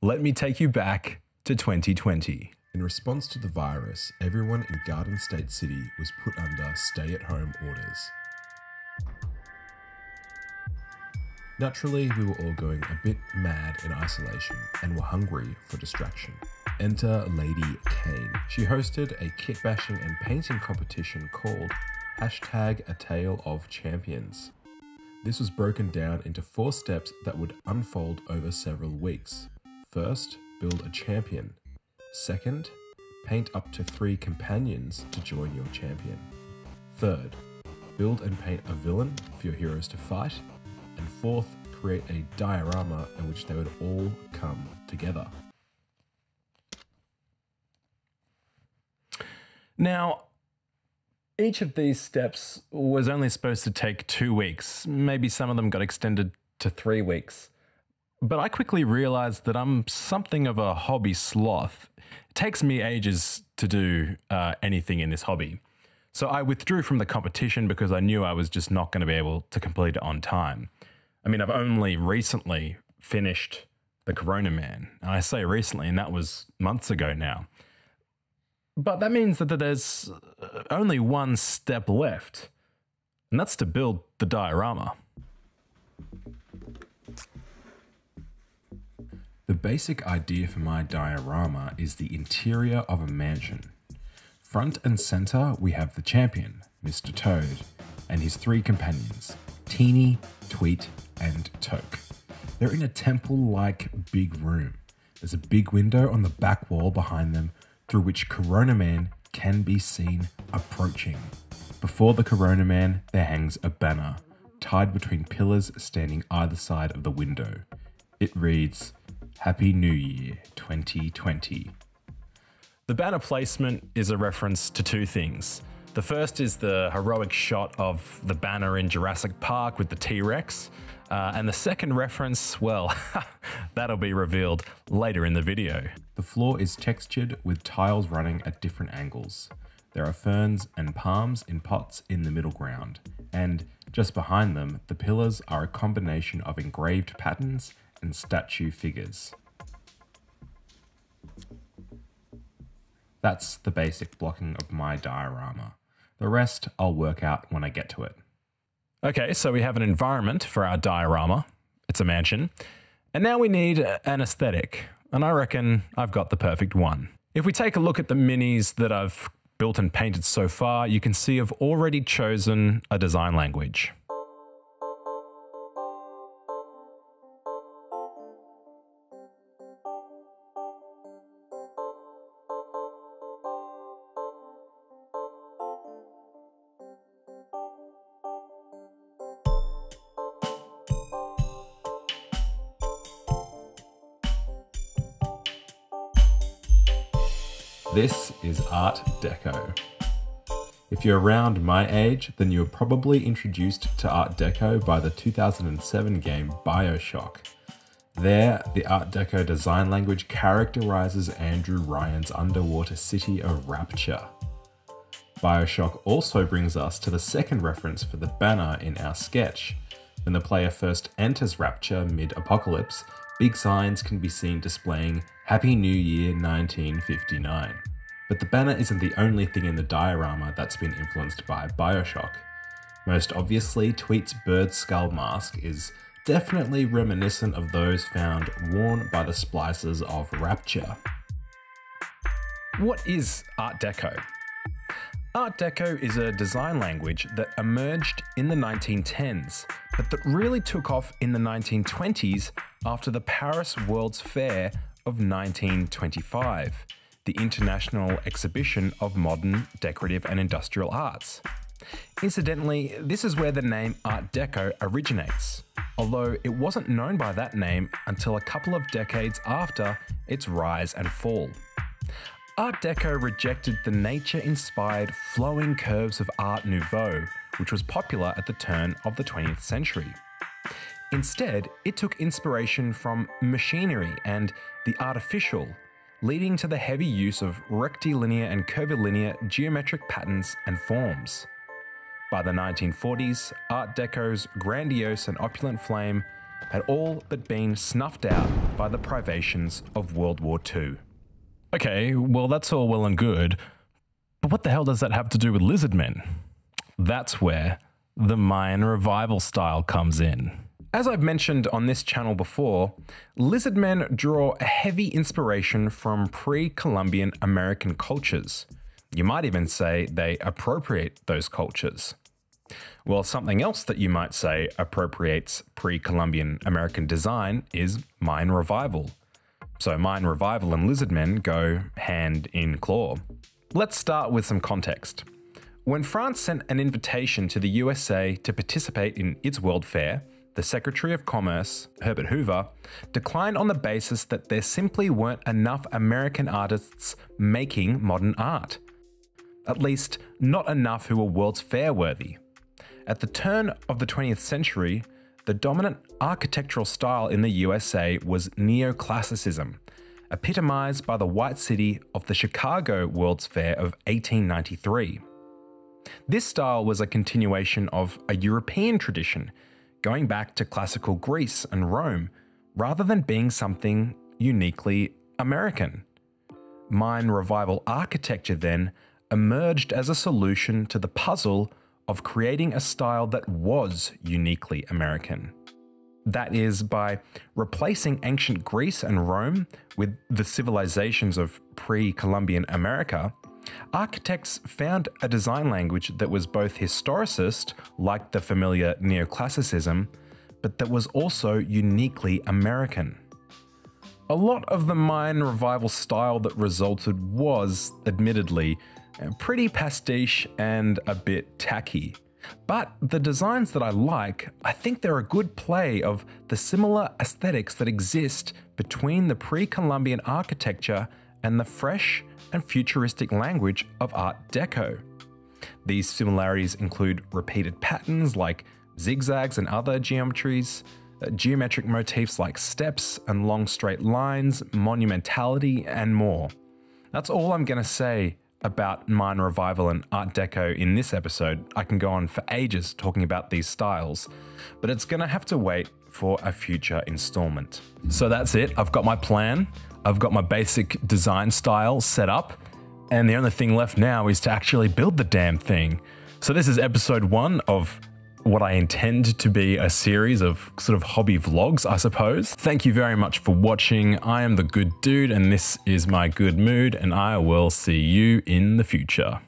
let me take you back to 2020. In response to the virus, everyone in Garden State City was put under stay-at-home orders. Naturally, we were all going a bit mad in isolation and were hungry for distraction. Enter Lady Kane. She hosted a kit-bashing and painting competition called #A Tale of Champions. This was broken down into 4 steps that would unfold over several weeks. First, build a champion. Second, paint up to 3 companions to join your champion. Third, build and paint a villain for your heroes to fight. And fourth, create a diorama in which they would all come together. Now, each of these steps was only supposed to take 2 weeks. Maybe some of them got extended to 3 weeks. But I quickly realized that I'm something of a hobby sloth. It takes me ages to do anything in this hobby. So I withdrew from the competition because I knew I was just not going to be able to complete it on time. I mean, I've only recently finished the Corona Man. And I say recently, and that was months ago now. But that means that there's only one step left, and that's to build the diorama. The basic idea for my diorama is the interior of a mansion. Front and center, we have the champion, Mr. Toad, and his 3 companions, Teeny, Tweet, and Toke. They're in a temple-like big room. There's a big window on the back wall behind them through which Corona Man can be seen approaching. Before the Corona Man, there hangs a banner, tied between pillars standing either side of the window. It reads, Happy New Year 2020. The banner placement is a reference to 2 things. The first is the heroic shot of the banner in Jurassic Park with the T-Rex. And the second reference, well, that'll be revealed later in the video. The floor is textured with tiles running at different angles. There are ferns and palms in pots in the middle ground. And just behind them, the pillars are a combination of engraved patterns and statue figures. That's the basic blocking of my diorama. The rest I'll work out when I get to it. Okay, so we have an environment for our diorama. It's a mansion. And now we need an aesthetic. And I reckon I've got the perfect one. If we take a look at the minis that I've built and painted so far, you can see I've already chosen a design language. This is Art Deco. If you're around my age, then you were probably introduced to Art Deco by the 2007 game BioShock. There, the Art Deco design language characterizes Andrew Ryan's underwater city of Rapture. BioShock also brings us to the second reference for the banner in our sketch. When the player first enters Rapture mid-apocalypse, big signs can be seen displaying Happy New Year 1959. But the banner isn't the only thing in the diorama that's been influenced by BioShock. Most obviously, Tweet's bird skull mask is definitely reminiscent of those found worn by the splicers of Rapture. What is Art Deco? Art Deco is a design language that emerged in the 1910s, but that really took off in the 1920s after the Paris World's Fair of 1925, the International Exhibition of Modern, Decorative and Industrial Arts. Incidentally, this is where the name Art Deco originates, although it wasn't known by that name until a couple of decades after its rise and fall. Art Deco rejected the nature-inspired flowing curves of Art Nouveau, which was popular at the turn of the 20th century. Instead, it took inspiration from machinery and the artificial, leading to the heavy use of rectilinear and curvilinear geometric patterns and forms. By the 1940s, Art Deco's grandiose and opulent flame had all but been snuffed out by the privations of World War II. Okay, well that's all well and good, but what the hell does that have to do with Lizardmen? That's where the Mayan revival style comes in. As I've mentioned on this channel before, Lizardmen draw a heavy inspiration from pre-Columbian American cultures. You might even say they appropriate those cultures. Well, something else that you might say appropriates pre-Columbian American design is Mayan revival. So Mayan revival and Lizardmen go hand in claw. Let's start with some context. When France sent an invitation to the USA to participate in its World Fair, the Secretary of Commerce, Herbert Hoover, declined on the basis that there simply weren't enough American artists making modern art. At least, not enough who were World's Fair worthy. At the turn of the 20th century, the dominant architectural style in the USA was neoclassicism, epitomized by the White City of the Chicago World's Fair of 1893. This style was a continuation of a European tradition, going back to classical Greece and Rome, rather than being something uniquely American. Mayan revival architecture then emerged as a solution to the puzzle of creating a style that was uniquely American. That is, by replacing ancient Greece and Rome with the civilizations of pre-Columbian America, architects found a design language that was both historicist, like the familiar neoclassicism, but that was also uniquely American. A lot of the Mayan revival style that resulted was, admittedly, pretty pastiche and a bit tacky. But the designs that I think they're a good play of the similar aesthetics that exist between the pre-Columbian architecture and the fresh and futuristic language of Art Deco. These similarities include repeated patterns like zigzags and other geometries, geometric motifs like steps and long straight lines, monumentality, and more. That's all I'm going to say about Mayan revival and Art Deco in this episode. I can go on for ages talking about these styles, but it's going to have to wait for a future installment. So that's it. I've got my plan. I've got my basic design style set up, and the only thing left now is to actually build the damn thing. So this is episode 1 of what I intend to be a series of sort of hobby vlogs, I suppose. Thank you very much for watching. I am the good dude, and this is my good mood, and I will see you in the future.